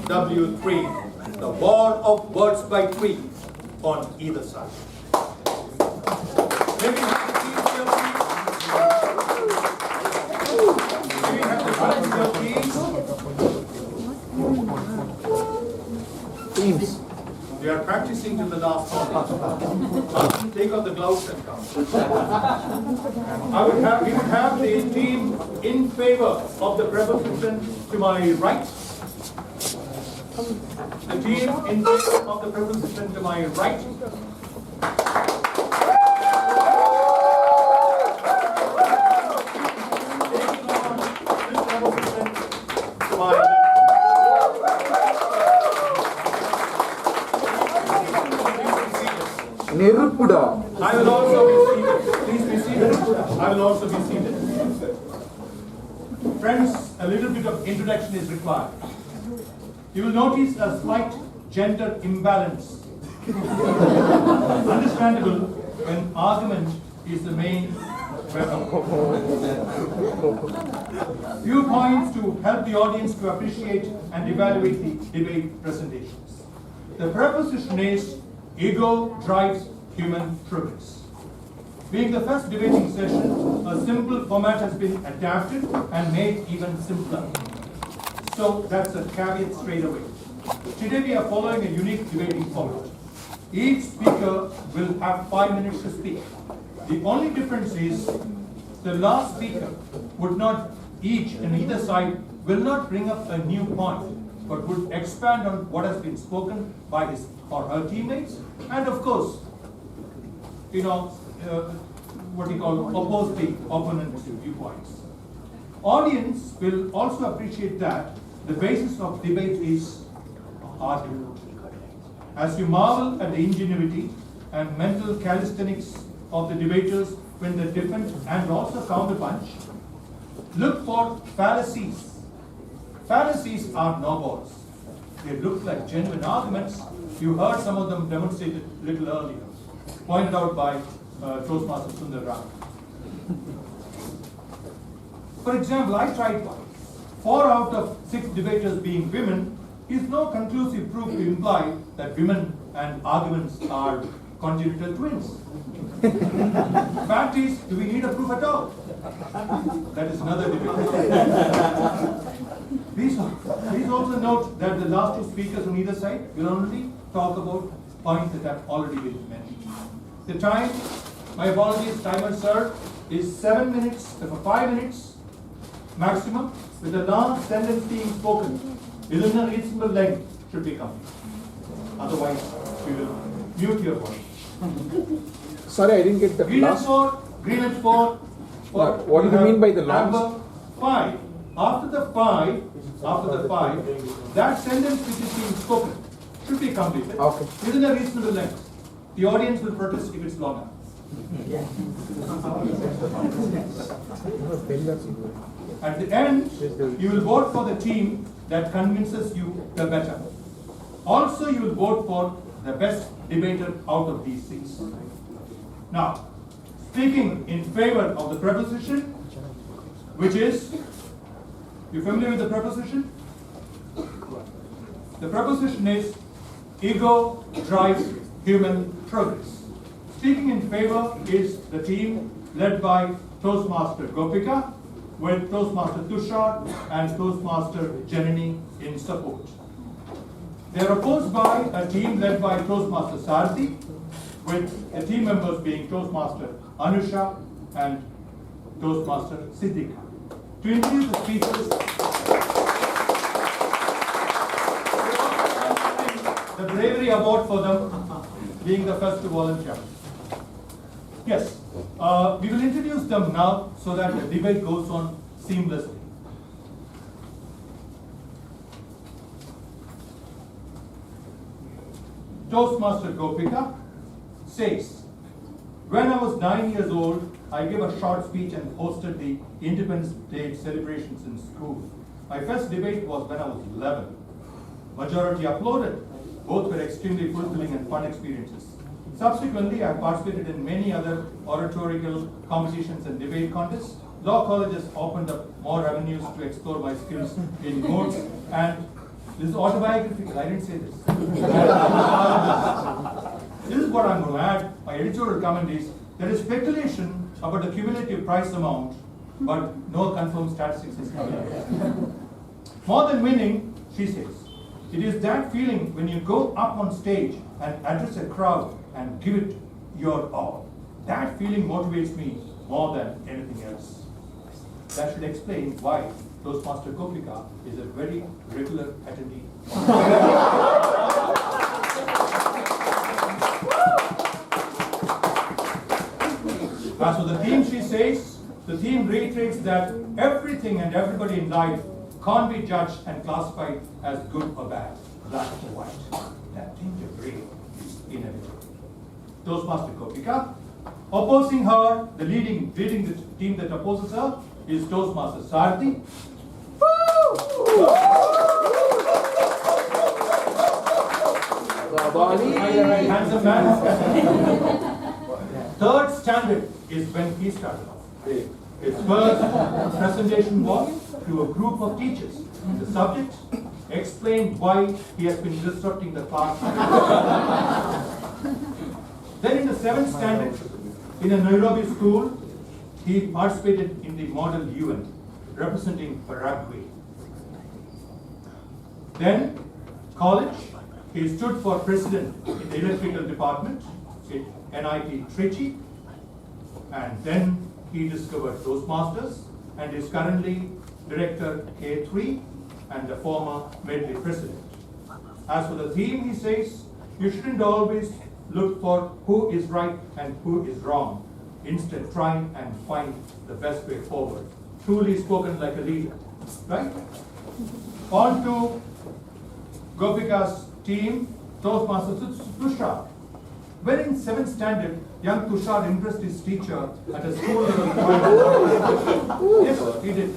W3, the war of words by three on either side. May we have the teams here, please? May we have the teams here, please? Teams. We are practicing till the last moment. Take off the gloves and come. We would have the team in favor of the preposition to my right. The team in favor of the preposition to my right. Taking on this preposition to my left. Nerupuda. I will also be seated. Please be seated. I will also be seated. Friends, a little bit of introduction is required. You will notice a slight gender imbalance. Understandable when argument is the main weapon. Few points to help the audience to appreciate and evaluate the debate presentations. The preposition is ego drives human progress. Being the first debating session, a simple format has been adapted and made even simpler. So that's a caveat straight away. Today we are following a unique debating format. Each speaker will have 5 minutes to speak. The only difference is the last speaker would not, each and either side will not bring up a new point, but would expand on what has been spoken by his or her teammates, and of course, what you call oppose the opponent's viewpoints. Audience will also appreciate that the basis of debate is argument. As you marvel at the ingenuity and mental calisthenics of the debaters when they defend and also counterpunch, look for fallacies. Fallacies are no-balls. They look like genuine arguments. You heard some of them demonstrated a little earlier, pointed out by Toastmaster Sundar Ram. For example, I tried one. 4 out of 6 debaters being women is no conclusive proof to imply that women and arguments are congenital twins. Fact is, do we need a proof at all? That is another debate. Please also note that the last 2 speakers on either side will only talk about points that have already been mentioned. The time, my apologies, timer sir, is 7 minutes, 5 minutes maximum, with the last sentence being spoken within a reasonable length should be complete. Otherwise, we will mute your voice. Sorry, I didn't get the last. Green at 4. What do you mean by the last? Number 5. After the 5, that sentence which is being spoken should be completed within a reasonable length. The audience will protest if it's longer. At the end, you will vote for the team that convinces you the better. Also, you will vote for the best debater out of these 6. Now, speaking in favor of the preposition, which is, you familiar with the preposition? The preposition is ego drives human progress. Speaking in favor is the team led by Toastmaster Gopika, with Toastmaster Tushar and Toastmaster Janani in support. They are opposed by a team led by Toastmaster Sarthi, with the team members being Toastmaster Anusha and Toastmaster Siddhika. To introduce the speakers, the bravery award for them being the first to volunteer. Yes, we will introduce them now so that the debate goes on seamlessly. Toastmaster Gopika says, when I was 9 years old, I gave a short speech and hosted the Independence Day celebrations in school. My first debate was when I was 11. Majority applauded. Both were extremely fulfilling and fun experiences. Subsequently, I participated in many other oratorical competitions and debate contests. Law colleges opened up more avenues to explore my skills in modes and This is autobiographical, I didn't say this. This is what I'm going to add. My editorial comment is, there is speculation about the cumulative price amount, but no confirmed statistics is coming out. More than winning, she says, it is that feeling when you go up on stage and address a crowd and give it your all. That feeling motivates me more than anything else. That should explain why Toastmaster Gopika is a very regular attendee. As for the theme, she says, the theme reiterates that everything and everybody in life can't be judged and classified as good or bad, black or white. That tinge of gray is inevitable. Toastmaster Gopika. Opposing her, leading the team that opposes her is Toastmaster Sarthi. Handsome man. Third standard is when he started off. His first presentation was to a group of teachers. The subject explained why he has been disrupting the class. Then in the 7th standard, in a Nairobi school, he participated in the Model UN, representing Paraguay. Then, college, he stood for president in the electrical department at NIT Trichy, and then he discovered Toastmasters and is currently director K3 and the former military president. As for the theme, he says, you shouldn't always look for who is right and who is wrong. Instead, try and find the best way forward. Truly spoken like a leader, right? On to Gopika's team, Toastmaster Tushar. When in 7th standard, young Tushar impressed his teacher at a school level. Yes, he did.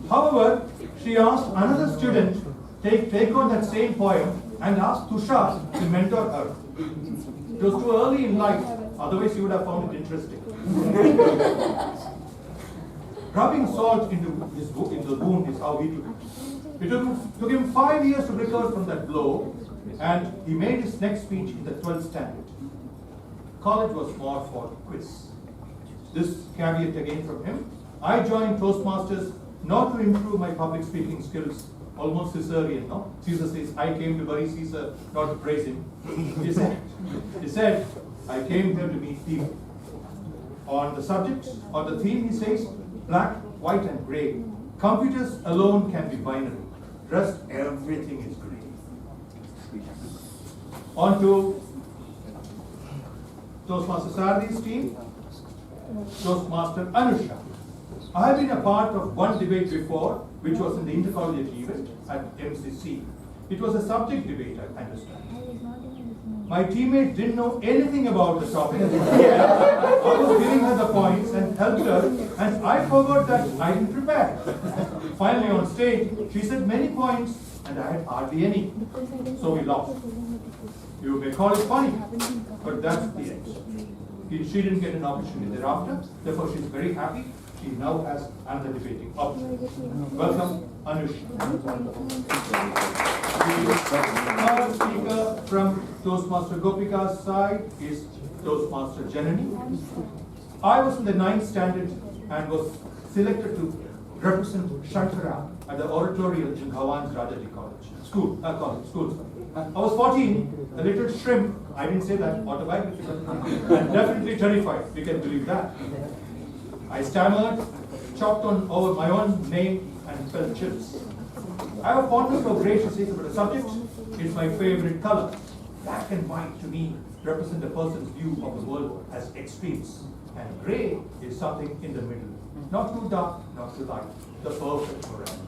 However, she asked another student take on that same poem and asked Tushar to mentor her. It was too early in life, otherwise he would have found it interesting. Rubbing salt into the wound is how he took it. It took him 5 years to recover from that blow, and he made his next speech in the 12th standard. College was more for quiz. This caveat again from him. I joined Toastmasters not to improve my public speaking skills, almost Caesarian, no? Caesar says, I came to bury Caesar, not to praise him. He said, I came here to meet people. On the subject, or the theme, he says, black, white, and gray. Computers alone can be binary. Rest, everything is gray. On to Toastmaster Sardi's team, Toastmaster Anusha. I have been a part of one debate before, which was in the intercollegiate event at MCC. It was a subject debate, I understand. My teammates didn't know anything about the topic. I was giving her the points and helped her, and I forgot that I didn't prepare. Finally on stage, she said many points, and I had hardly any. So we lost. You may call it funny, but that's the end. She didn't get an opportunity thereafter, therefore she's very happy. She now has another debating opportunity. Welcome, Anush. The speaker from Toastmaster Gopika's side is Toastmaster Janani. I was in the 9th standard and was selected to represent Shankara at the oratorial in Bhawan's Rajaji College. School. I was 14, a little shrimp, I didn't say that, autobiographical, and definitely terrified, you can believe that. I stammered, chopped on over my own name, and felt chills. I have a fondness for gray, she says, about a subject. It's my favorite color. Black and white, to me, represent a person's view of the world as extremes. And gray is something in the middle. Not too dark, not too light. The perfect morality.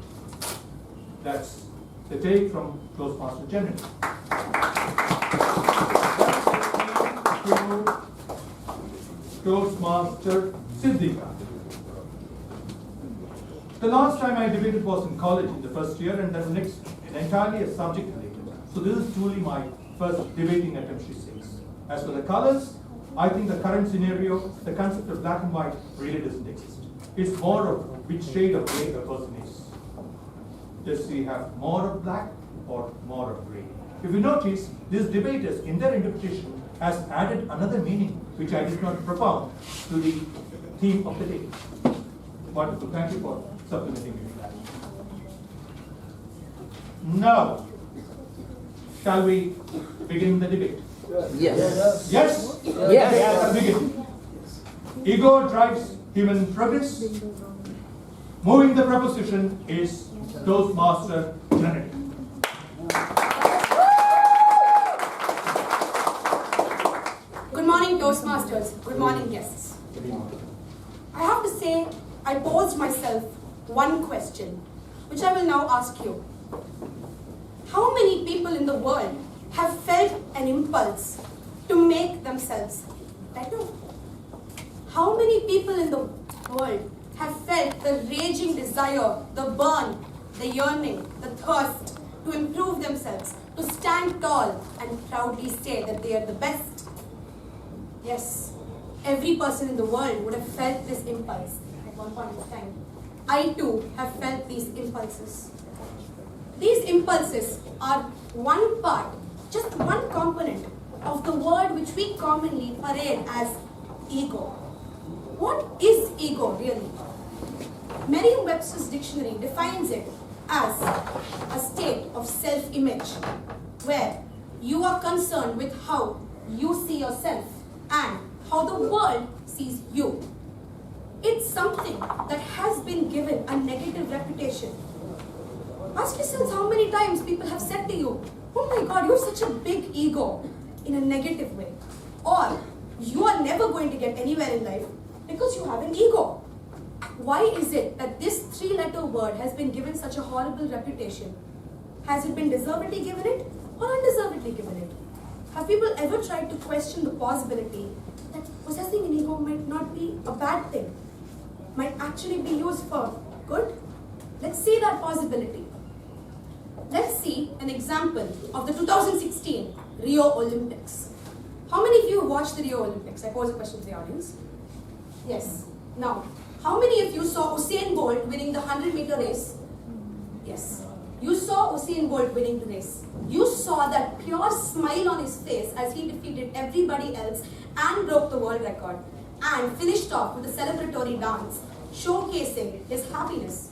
That's the take from Toastmaster General. Toastmaster Siddhika. The last time I debated was in college in the first year, and that's entirely a subject related. So this is truly my first debating attempt, she says. As for the colors, I think the current scenario, the concept of black and white really doesn't exist. It's more of which shade of gray a person is. Does he have more of black or more of gray? If you notice, these debaters, in their interpretation, has added another meaning which I did not propound to the theme of the day. Wonderful. Thank you for supplementing me with that. Now, shall we begin the debate? Yes. Yes? Yes. Begin. Ego drives human progress. Moving the proposition is Toastmaster Leonard. Good morning, Toastmasters. Good morning, guests. I have to say, I posed myself one question, which I will now ask you. How many people in the world have felt an impulse to make themselves better? How many people in the world have felt the raging desire, the burn, the yearning, the thirst to improve themselves, to stand tall and proudly say that they are the best? Yes, every person in the world would have felt this impulse at one point in time. I too have felt these impulses. These impulses are one part, just one component of the word which we commonly parade as ego. What is ego really? Merriam-Webster's dictionary defines it as a state of self-image where you are concerned with how you see yourself and how the world sees you. It's something that has been given a negative reputation. Ask yourselves how many times people have said to you, "Oh my God, you have such a big ego," in a negative way. Or, "You are never going to get anywhere in life because you have an ego." Why is it that this three-letter word has been given such a horrible reputation? Has it been deservedly given it or undeservedly given it? Have people ever tried to question the possibility that possessing an ego might not be a bad thing, might actually be used for good? Let's see that possibility. Let's see an example of the 2016 Rio Olympics. How many of you watched the Rio Olympics? I pose a question to the audience. Yes. Now, how many of you saw Usain Bolt winning the 100-meter race? Yes. You saw Usain Bolt winning the race. You saw that pure smile on his face as he defeated everybody else and broke the world record and finished off with a celebratory dance, showcasing his happiness.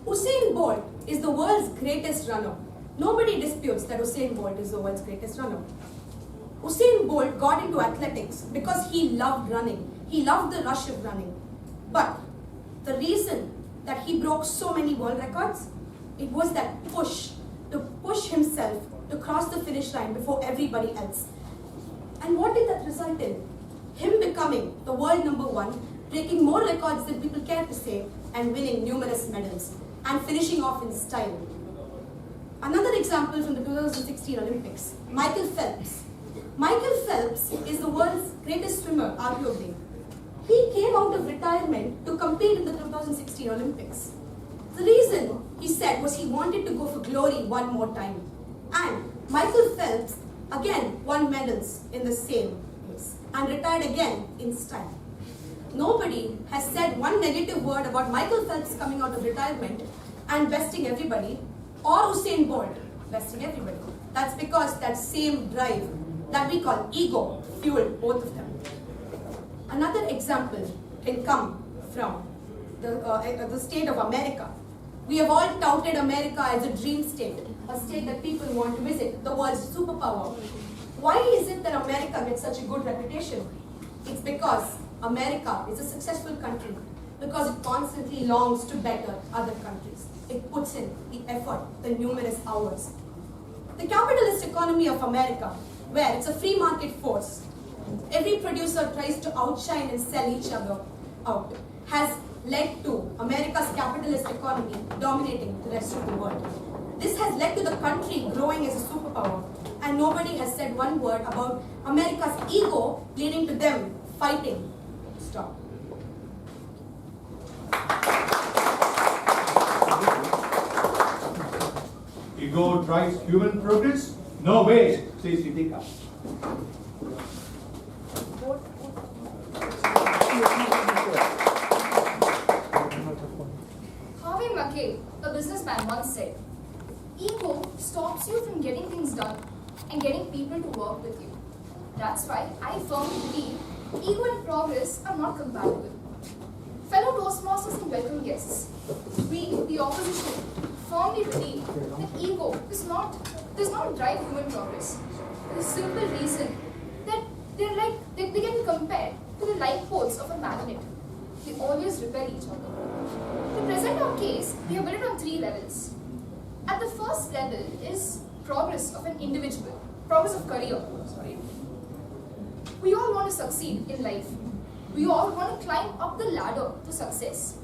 Usain Bolt is the world's greatest runner. Nobody disputes that Usain Bolt is the world's greatest runner. Usain Bolt got into athletics because he loved running. He loved the rush of running. But the reason that he broke so many world records, it was that push, to push himself to cross the finish line before everybody else. And what did that result in? Him becoming the world #1, breaking more records than people care to say, and winning numerous medals, and finishing off in style. Another example from the 2016 Olympics, Michael Phelps. Michael Phelps is the world's greatest swimmer, arguably. He came out of retirement to compete in the 2016 Olympics. The reason, he said, was he wanted to go for glory one more time. And Michael Phelps again won medals in the same race and retired again in style. Nobody has said one negative word about Michael Phelps coming out of retirement and besting everybody, or Usain Bolt besting everybody. That's because that same drive that we call ego fueled both of them. Another example can come from the state of America. We have all touted America as a dream state, a state that people want to visit, the world's superpower. Why is it that America gets such a good reputation? It's because America is a successful country, because it constantly longs to better other countries. It puts in the effort, the numerous hours. The capitalist economy of America, where it's a free market force, every producer tries to outshine and sell each other out, has led to America's capitalist economy dominating the rest of the world. This has led to the country growing as a superpower, and nobody has said one word about America's ego leading to them fighting to stop. Ego drives human progress? No way, says Ritika. Harvey Mackay, a businessman, once said, ego stops you from getting things done and getting people to work with you. That's why I firmly believe ego and progress are not compatible. Fellow Toastmasters and welcome guests, we, the opposition, firmly believe that ego does not drive human progress. For the simple reason that they can be compared to the like poles of a magnet. They always repel each other. To present our case, we have built it on 3 levels. At the first level is progress of an individual, progress of career, sorry. We all want to succeed in life. We all want to climb up the ladder to success.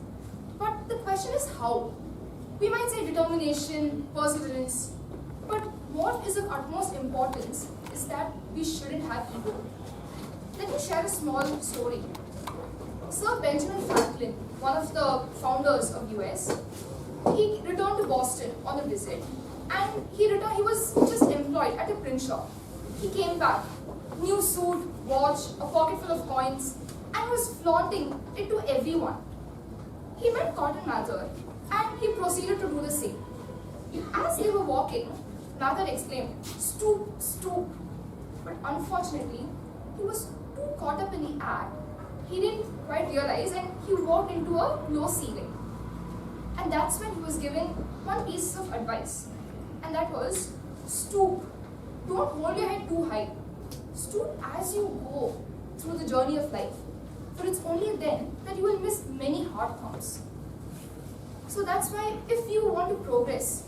But the question is how? We might say determination, perseverance, but what is of utmost importance is that we shouldn't have ego. Let me share a small story. Sir Benjamin Franklin, one of the founders of US, he returned to Boston on a visit and he was just employed at a print shop. He came back, new suit, watch, a pocket full of coins, and was flaunting it to everyone. He met Cotton Mather and he proceeded to do the same. As they were walking, Mather exclaimed, "Stoop, stoop." But unfortunately, he was too caught up in the act. He didn't quite realize and he walked into a low ceiling. And that's when he was given one piece of advice. And that was, stoop. Don't hold your head too high. Stoop as you go through the journey of life. For it's only then that you will miss many hard thumps. So that's why if you want to progress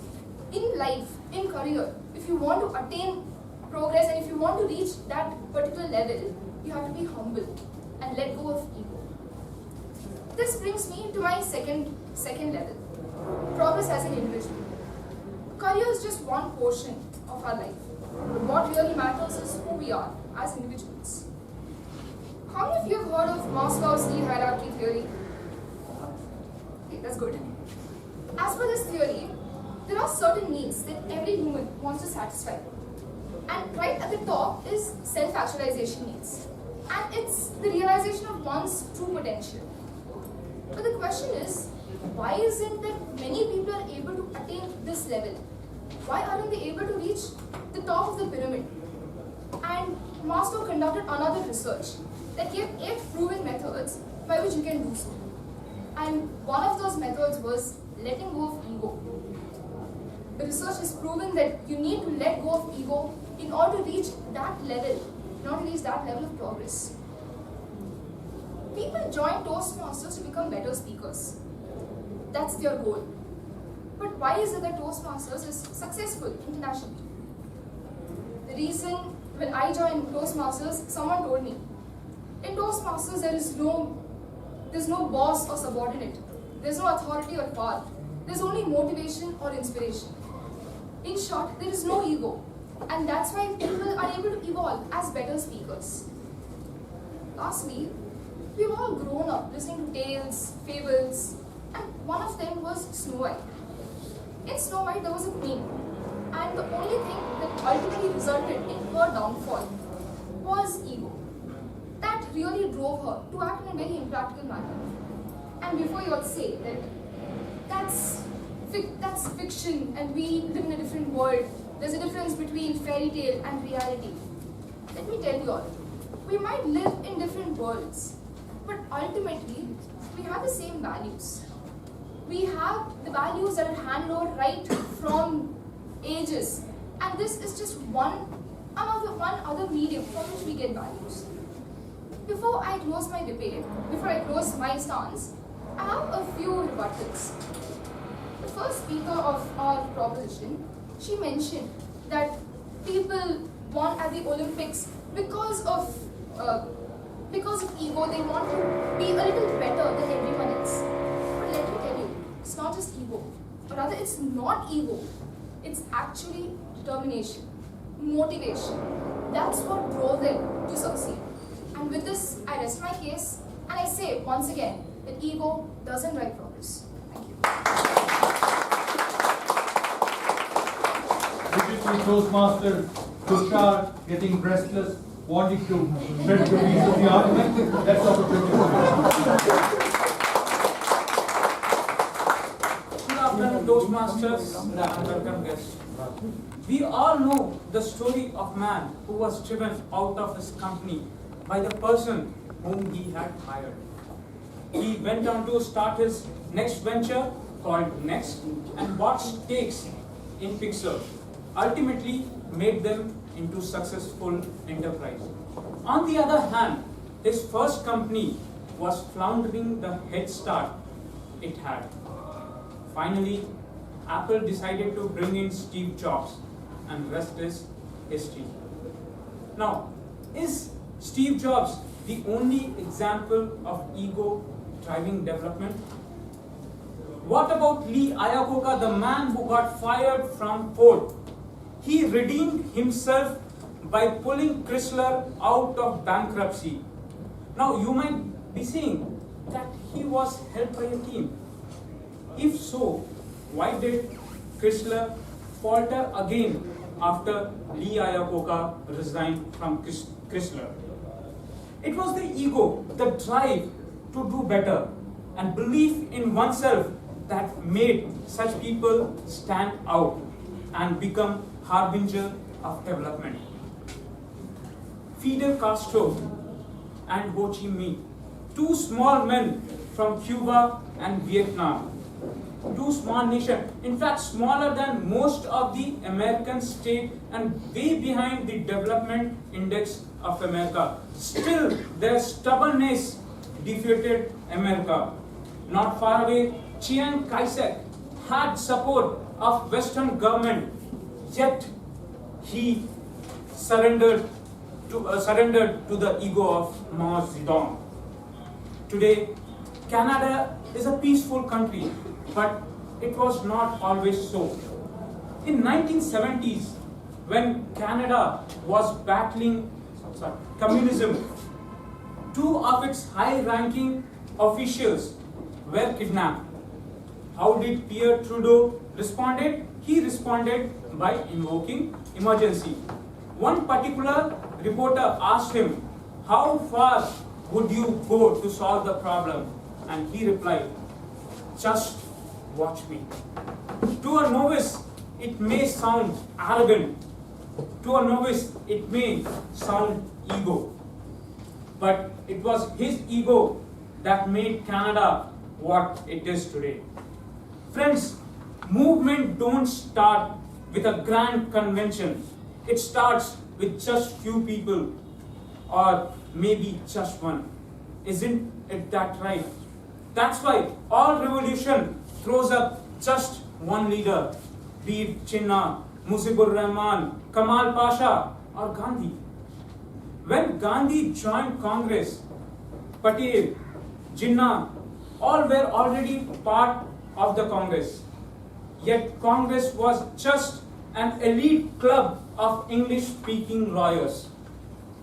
in life, in career, if you want to attain progress and if you want to reach that particular level, you have to be humble and let go of ego. This brings me to my second level, progress as an individual. Career is just one portion of our life. But what really matters is who we are as individuals. How many of you have heard of Maslow's need hierarchy theory? Okay, that's good. As per this theory, there are certain needs that every human wants to satisfy. And right at the top is self-actualization needs. And it's the realization of one's true potential. But the question is, why isn't that many people are able to attain this level? Why aren't they able to reach the top of the pyramid? And Maslow conducted another research that gave 8 proven methods by which you can do so. And one of those methods was letting go of ego. The research has proven that you need to let go of ego in order to reach that level of progress. People join Toastmasters to become better speakers. That's their goal. But why is it that Toastmasters is successful internationally? The reason when I joined Toastmasters, someone told me, in Toastmasters there's no boss or subordinate. There's no authority or power. There's only motivation or inspiration. In short, there is no ego. And that's why people are able to evolve as better speakers. Lastly, we've all grown up listening to tales, fables, and one of them was Snow White. In Snow White, there was a queen, and the only thing that ultimately resulted in her downfall was ego. That really drove her to act in a very impractical manner. And before you all say that that's fiction and we live in a different world, there's a difference between fairy tale and reality. Let me tell you all, we might live in different worlds, but ultimately we have the same values. We have the values that are handed over right from ages, and this is just one other medium from which we get values. Before I close my debate, before I close my stance, I have a few rebuttals. The first speaker of our proposition, she mentioned that people won at the Olympics because of ego. They want to be a little better than everyone else. But let me tell you, it's not just ego. Or rather, it's not ego. It's actually determination, motivation. That's what drove them to succeed. And with this, I rest my case, and I say once again that ego doesn't drive progress. Thank you. Digital Toastmaster Tushar getting restless, wanting to spread the piece of the argument. That's opportunity. Good afternoon, Toastmasters. Toastmasters and welcome guests. We all know the story of man who was driven out of his company by the person whom he had hired. He went on to start his next venture called Next and bought stakes in Pixar, ultimately made them into successful enterprise. On the other hand, his first company was floundering the head start it had. Finally, Apple decided to bring in Steve Jobs, and rest is history. Now, is Steve Jobs the only example of ego driving development? What about Lee Iacocca, the man who got fired from Ford? He redeemed himself by pulling Chrysler out of bankruptcy. Now, you might be saying that he was helped by a team. If so, why did Chrysler falter again after Lee Iacocca resigned from Chrysler? It was the ego, the drive to do better, and belief in oneself that made such people stand out and become harbinger of development. Fidel Castro and Ho Chi Minh, two small men from Cuba and Vietnam, two small nations, in fact smaller than most of the American states and way behind the development index of America. Still, their stubbornness defeated America. Not far away, Chiang Kai-shek had support of Western government, yet he surrendered to the ego of Mao Zedong. Today, Canada is a peaceful country, but it was not always so. In 1970s, when Canada was battling communism, two of its high-ranking officials were kidnapped. How did Pierre Trudeau respond? He responded by invoking emergency. One particular reporter asked him, "How far would you go to solve the problem?" And he replied, "Just watch me." To a novice, it may sound arrogant. To a novice, it may sound ego. But it was his ego that made Canada what it is today. Friends, movement don't start with a grand convention. It starts with just few people, or maybe just one. Isn't it that right? That's why all revolution throws up just one leader, be it Jinnah, Mujibur Rahman, Kamal Pasha, or Gandhi. When Gandhi joined Congress, Patel, Jinnah, all were already part of the Congress. Yet Congress was just an elite club of English-speaking lawyers.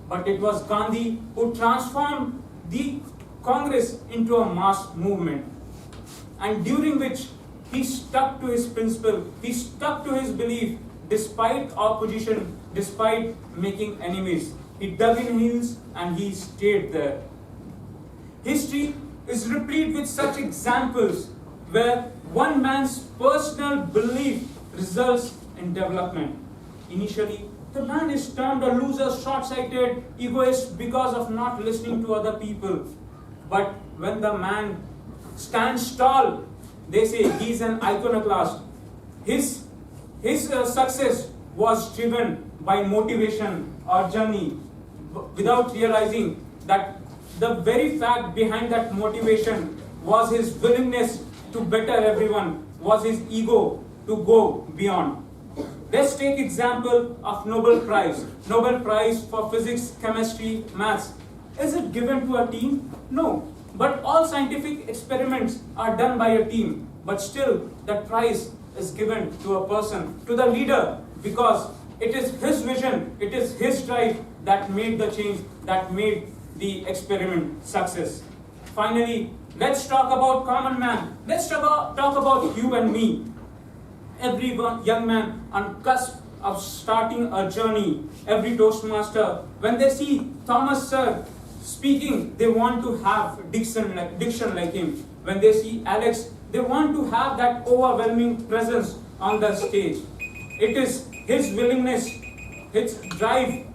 But it was Gandhi who transformed the Congress into a mass movement, and during which he stuck to his principle, he stuck to his belief despite opposition, despite making enemies. He dug in heels and he stayed there. History is replete with such examples where one man's personal belief results in development. Initially, the man is termed a loser, short-sighted, egoist because of not listening to other people. But when the man stands tall, they say he's an iconoclast. His success was driven by motivation or journey, without realizing that the very fact behind that motivation was his willingness to better everyone, was his ego to go beyond. Let's take example of Nobel Prize. Nobel Prize for physics, chemistry, maths. Is it given to a team? No. But all scientific experiments are done by a team. But still, that prize is given to a person, to the leader, because it is his vision, it is his drive that made the change, that made the experiment success. Finally, let's talk about common man. Let's talk about you and me. Every young man on cusp of starting a journey, every Toastmaster, when they see Thomas Sir speaking, they want to have diction like him. When they see Alex They want to have that overwhelming presence on the stage. It is his willingness, his drive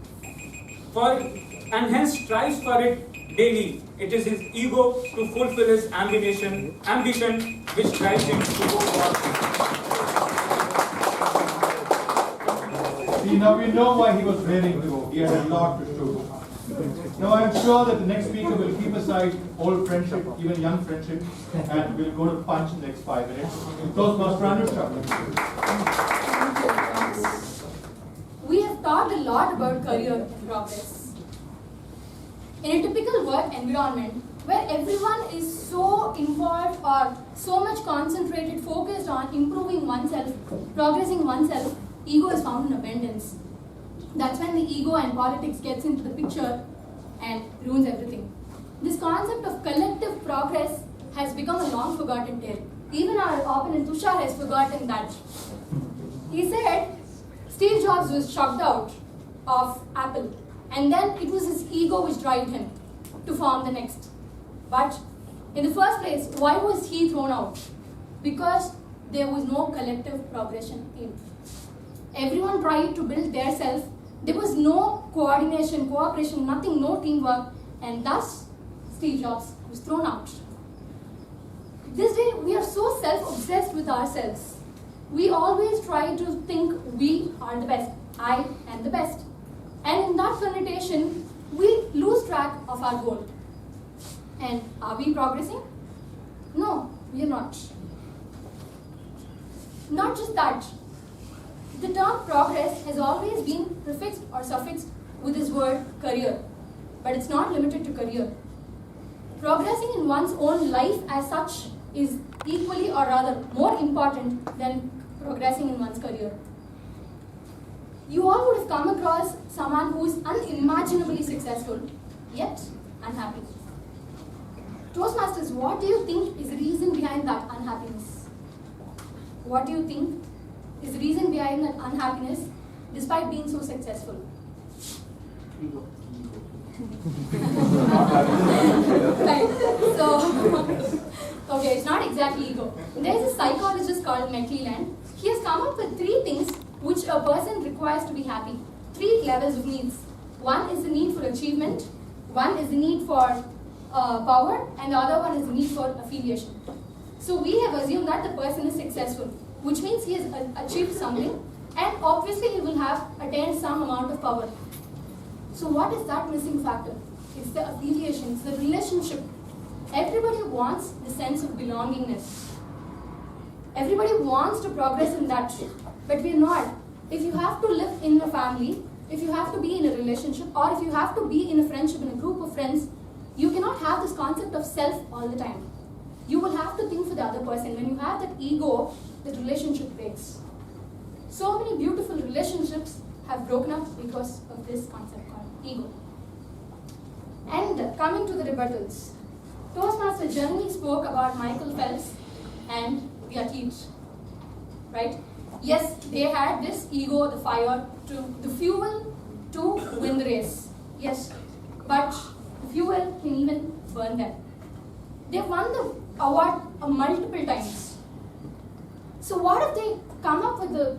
for it, and hence strives for it daily. It is his ego to fulfill his ambition which drives him to go forward. See, now we know why he was raring to go. He had a lot to show. Now I am sure that the next speaker will keep aside old friendship, even young friendship, and will go to punch in the next 5 minutes. Toastmaster Anusha. We have talked a lot about career progress. In a typical work environment where everyone is so involved or so much concentrated, focused on improving oneself, progressing oneself, ego is found in abundance. That's when the ego and politics gets into the picture and ruins everything. This concept of collective progress has become a long forgotten tale. Even our opponent Tushar has forgotten that. He said Steve Jobs was chucked out of Apple, and then it was his ego which drove him to form the next. But in the first place, why was he thrown out? Because there was no collective progression in. Everyone tried to build their self. There was no coordination, cooperation, nothing, no teamwork, and thus Steve Jobs was thrown out. This day, we are so self-obsessed with ourselves. We always try to think we are the best. I am the best. And in that connotation, we lose track of our goal. And are we progressing? No, we are not. Not just that. The term progress has always been prefixed or suffixed with this word career, but it's not limited to career. Progressing in one's own life as such is equally or rather more important than progressing in one's career. You all would have come across someone who is unimaginably successful, yet unhappy. Toastmasters, what do you think is the reason behind that unhappiness? What do you think is the reason behind that unhappiness despite being so successful? Right. So, okay, it's not exactly ego. There's a psychologist called McClelland. He has come up with 3 things which a person requires to be happy. 3 levels of needs. One is the need for achievement, one is the need for power, and the other one is the need for affiliation. So we have assumed that the person is successful, which means he has achieved something, and obviously he will have attained some amount of power. So what is that missing factor? It's the affiliation, it's the relationship. Everybody wants the sense of belongingness. Everybody wants to progress in that, but we're not. If you have to live in a family, if you have to be in a relationship, or if you have to be in a friendship, in a group of friends, you cannot have this concept of self all the time. You will have to think for the other person. When you have that ego, the relationship breaks. So many beautiful relationships have broken up because of this concept called ego. And coming to the rebuttals, Toastmaster generally spoke about Michael Phelps and the athlete, right? Yes, they had this ego, the fire, the fuel to win the race. Yes, but the fuel can even burn them. They won the award multiple times. So what if they come up with the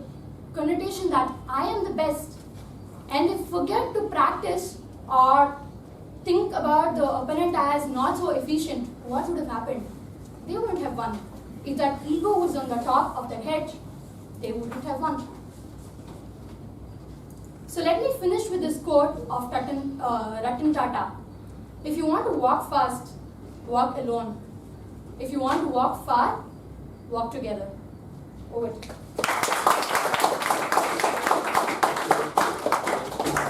connotation that I am the best, and they forget to practice or think about the opponent as not so efficient? What would have happened? They wouldn't have won. If that ego was on the top of their head, they wouldn't have won. So let me finish with this quote of Ratan Tata. If you want to walk fast, walk alone. If you want to walk far, walk together. Over to you.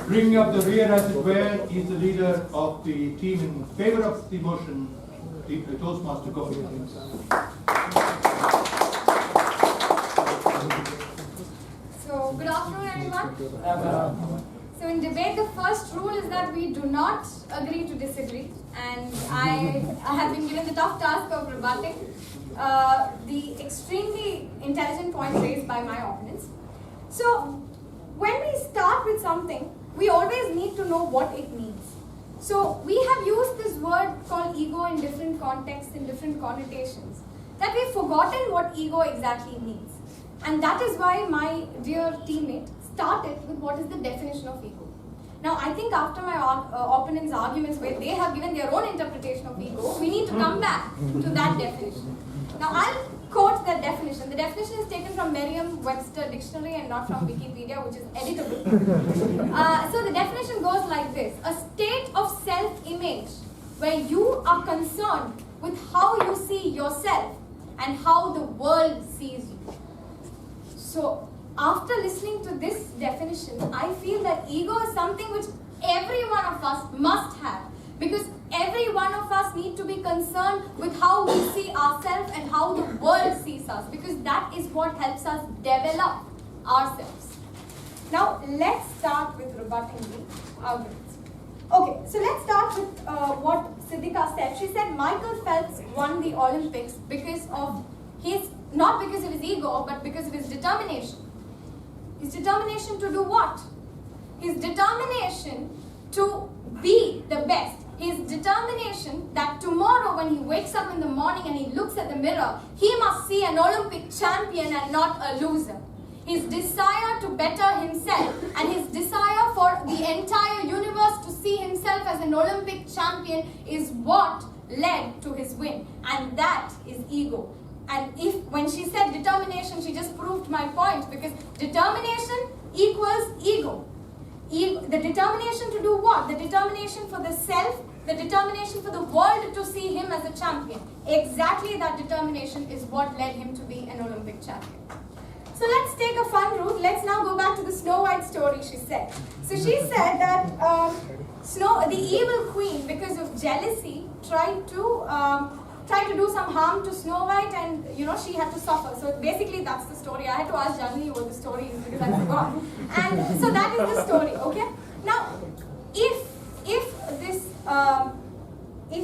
Bringing up the rear as it were, is the leader of the team in favor of the motion, the Toastmaster Gopi. So, good afternoon, everyone. So, in debate, the first rule is that we do not agree to disagree, and I have been given the tough task of rebutting the extremely intelligent points raised by my opponents. So, when we start with something, we always need to know what it means. So, we have used this word called ego in different contexts, in different connotations. that we've forgotten what ego exactly means. And that is why my dear teammate started with what is the definition of ego. Now, I think after my opponent's arguments where they have given their own interpretation of ego, we need to come back to that definition. Now, I'll quote that definition. The definition is taken from Merriam-Webster dictionary and not from Wikipedia, which is editable. So the definition goes like this: a state of self-image where you are concerned with how you see yourself and how the world sees you. So, after listening to this definition, I feel that ego is something which every one of us must have, because every one of us need to be concerned with how we see ourselves and how the world sees us, because that is what helps us develop ourselves. Now, let's start with rebutting the arguments. Okay, so let's start with what Siddhika said. She said Michael Phelps won the Olympics because of not because of his ego, but because of his determination. His determination to do what? His determination to be the best. His determination that tomorrow when he wakes up in the morning and he looks at the mirror, he must see an Olympic champion and not a loser. His desire to better himself and his desire for the entire universe to see himself as an Olympic champion is what led to his win. And that is ego. And when she said determination, she just proved my point, because determination equals ego. The determination to do what? The determination for the self, the determination for the world to see him as a champion. Exactly that determination is what led him to be an Olympic champion. So let's take a fun route. Let's now go back to the Snow White story, she said. So she said that the evil queen, because of jealousy, tried to do some harm to Snow White, and she had to suffer. So basically that's the story. I had to ask Janani what the story is because I forgot. And so that is the story, okay? Now, if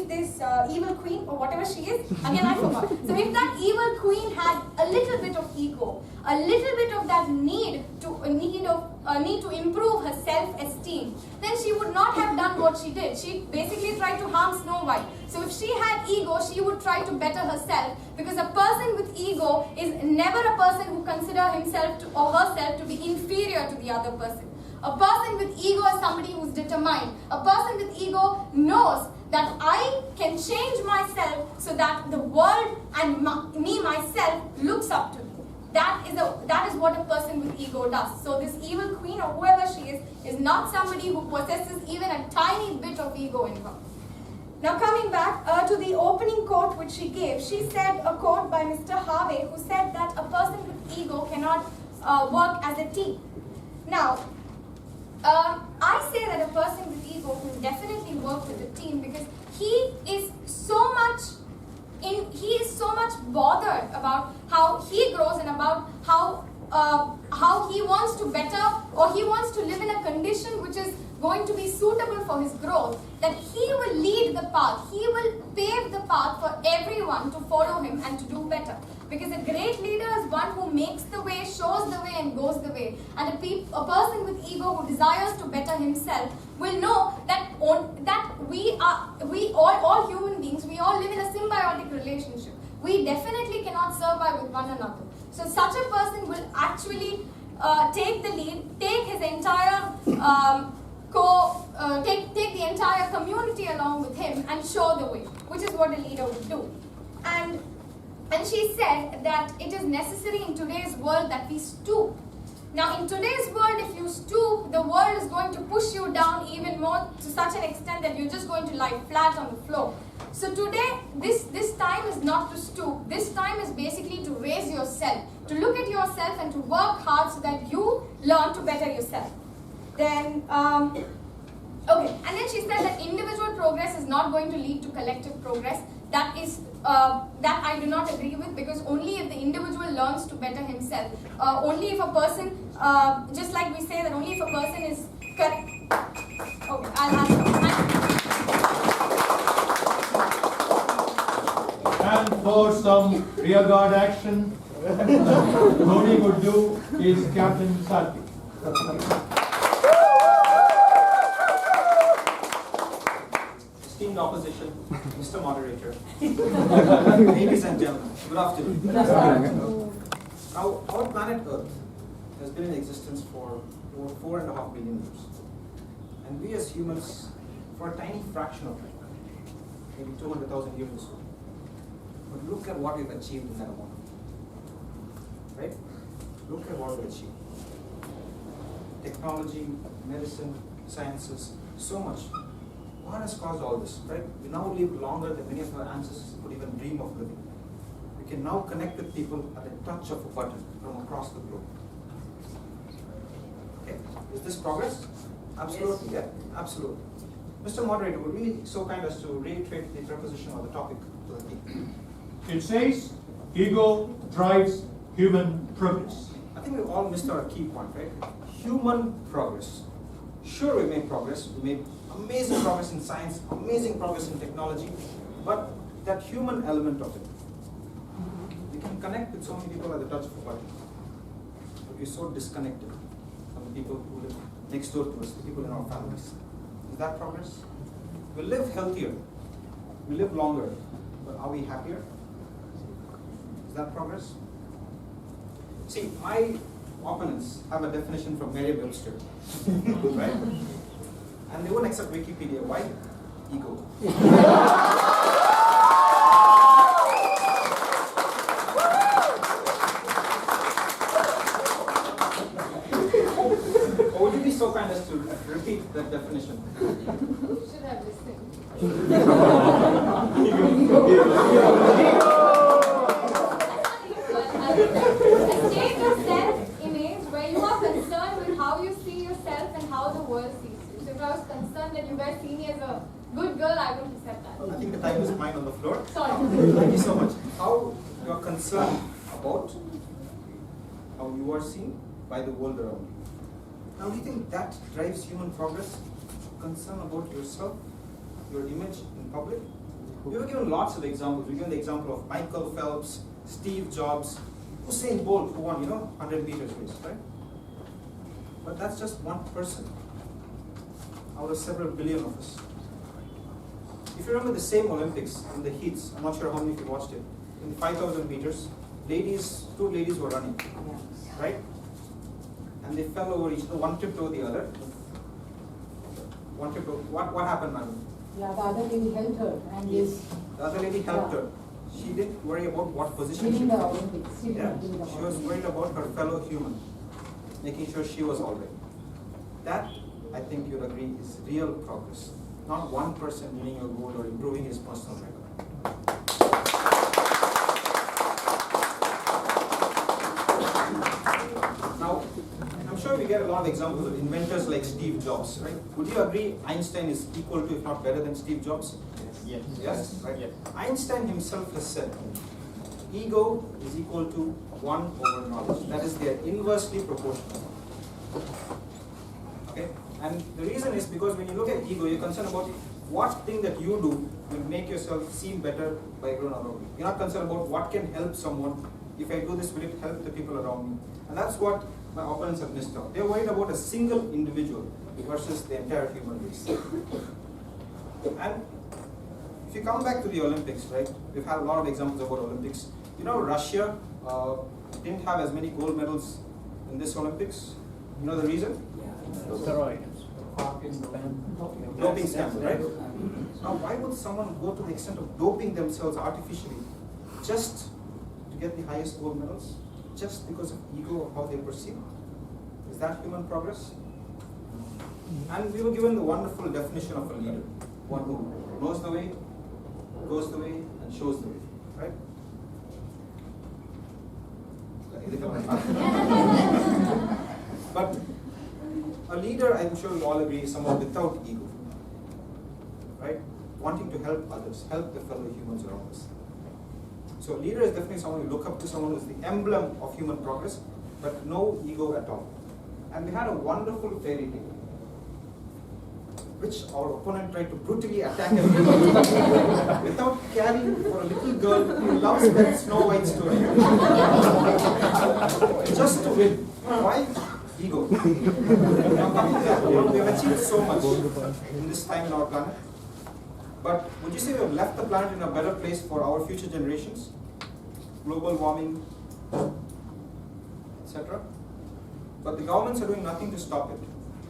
this evil queen, or whatever she is, again I forgot. So if that evil queen had a little bit of ego, a little bit of that need to improve her self-esteem, then she would not have done what she did. She basically tried to harm Snow White. So if she had ego, she would try to better herself, because a person with ego is never a person who considers himself or herself to be inferior to the other person. A person with ego is somebody who's determined. A person with ego knows that I can change myself so that the world and me myself looks up to me. That is what a person with ego does. So this evil queen, or whoever she is not somebody who possesses even a tiny bit of ego in her. Now coming back to the opening quote which she gave, she said a quote by Mr. Harvey, who said that a person with ego cannot work as a team. Now, I say that a person with ego will definitely work with a team, because he is so much bothered about how he grows and about how he wants to better, or he wants to live in a condition which is going to be suitable for his growth, that he will lead the path, he will pave the path for everyone to follow him and to do better. Because a great leader is one who makes the way, shows the way, and goes the way. And a person with ego who desires to better himself will know that we all human beings, we all live in a symbiotic relationship. We definitely cannot survive with one another. So such a person will actually take the lead, take his entire take the entire community along with him and show the way, which is what a leader would do. And she said that it is necessary in today's world that we stoop. Now in today's world, if you stoop, the world is going to push you down even more, to such an extent that you're just going to lie flat on the floor. So today, this time is not to stoop. This time is basically to raise yourself, to look at yourself and to work hard so that you learn to better yourself. Then, okay, and then she said that individual progress is not going to lead to collective progress. That I do not agree with, because only if the individual learns to better himself, only if a person, just like we say that only if a person is correct. Okay, I'll ask. And for some rearguard action, Dhoni would do is Captain Sati. Esteemed opposition, Mr. Moderator. Ladies and gentlemen, good afternoon. Now, our planet Earth has been in existence for over 4.5 billion years. And we as humans, for a tiny fraction of it, maybe 200,000 years or so. But look at what we've achieved in that amount of time. Right? Look at what we've achieved. Technology, medicine, sciences, so much. What has caused all this, right? We now live longer than many of our ancestors could even dream of living. We can now connect with people at the touch of a button from across the globe. Okay, is this progress? Absolutely, yeah, absolutely. Mr. Moderator, would you be so kind as to reiterate the preposition or the topic to the team? It says, ego drives human progress. I think we all missed our key point, right? Human progress. Sure, we made progress. We made amazing progress in science, amazing progress in technology, but that human element of it. We can connect with so many people at the touch of a button, but we're so disconnected from the people who live next door to us, the people in our families. Is that progress? We live healthier, we live longer, but are we happier? Is that progress? See, my opponents have a definition from Merriam-Webster, right? And they won't accept Wikipedia. Why? Ego. Or would you be so kind as to repeat that definition? You should have listened. A state of self-image where you are concerned with how you see yourself and how the world sees you. So if I was concerned that you guys see me as a good girl, I wouldn't accept that. I think the time is mine on the floor. Sorry. Thank you so much. How you are concerned about how you are seen by the world around you. Now, do you think that drives human progress? Concern about yourself, your image in public? We were given lots of examples. We were given the example of Michael Phelps, Steve Jobs, Usain Bolt, who won, 100 meters race, right? But that's just one person out of several billion of us. If you remember the same Olympics in the heats, I'm not sure how many of you watched it, in the 5,000 meters, two ladies were running, right? And they fell over each other, one tripped over the other. One tripped over. What happened, madam? Yeah, the other lady helped her and is The other lady helped her. She didn't worry about what position she winning the was. Olympics. She Yeah, didn't win the she was Olympics. worried about her fellow human, making sure she was all right. That, I think you'll agree, is real progress. Not one person winning a goal or improving his personal record. Now, I'm sure we get a lot of examples of inventors like Steve Jobs, right? Would you agree Einstein is equal to, if not better than Steve Jobs? Yes. Yes? Right? Yes. Einstein himself has said, ego is equal to 1 over knowledge. That is, they are inversely proportional. Okay? And the reason is because when you look at ego, you're concerned about what thing that you do will make yourself seem better by everyone around you. You're not concerned about what can help someone. If I do this, will it help the people around me? And that's what my opponents have missed out. They're worried about a single individual versus the entire human race. And if you come back to the Olympics, right, we've had a lot of examples about Olympics. Russia didn't have as many gold medals in this Olympics. You know the reason? Doping scandal, right? Now, why would someone go to the extent of doping themselves artificially just to get the highest gold medals? Just because of ego of how they perceive? Is that human progress? And we were given the wonderful definition of a leader. One who knows the way, goes the way, and shows the way. Right? But a leader, I'm sure we all agree, is someone without ego. Right? Wanting to help others, help the fellow humans around us. So a leader is definitely someone you look up to, someone who is the emblem of human progress, but no ego at all. And we had a wonderful fairy tale, which our opponent tried to brutally attack us without caring for a little girl who loves that Snow White story. Just to win. Why? Ego. Now coming to that, we have achieved so much in this time in our planet. But would you say we have left the planet in a better place for our future generations? Global warming, etc. But the governments are doing nothing to stop it.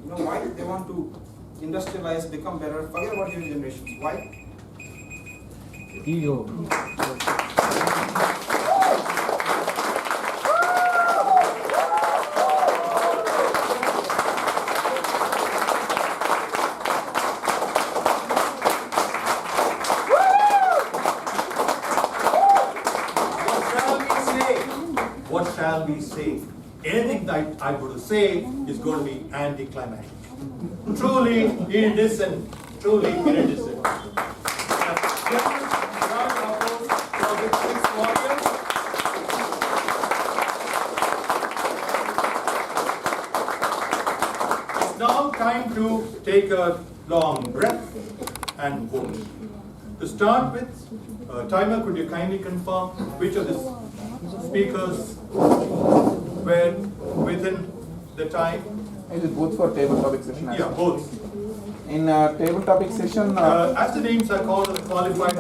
You know why? They want to industrialize, become better, forget about future generations. Why? Ego. What shall we say? Anything that I'm going to say is going to be anticlimactic. Truly iridescent. Truly iridescent. It's now time to take a long breath and vote. To start with, timer, could you kindly confirm which of the speakers were within the time? Is it both for table topic session? Yeah, both. In table topic session, As the names are called, the qualified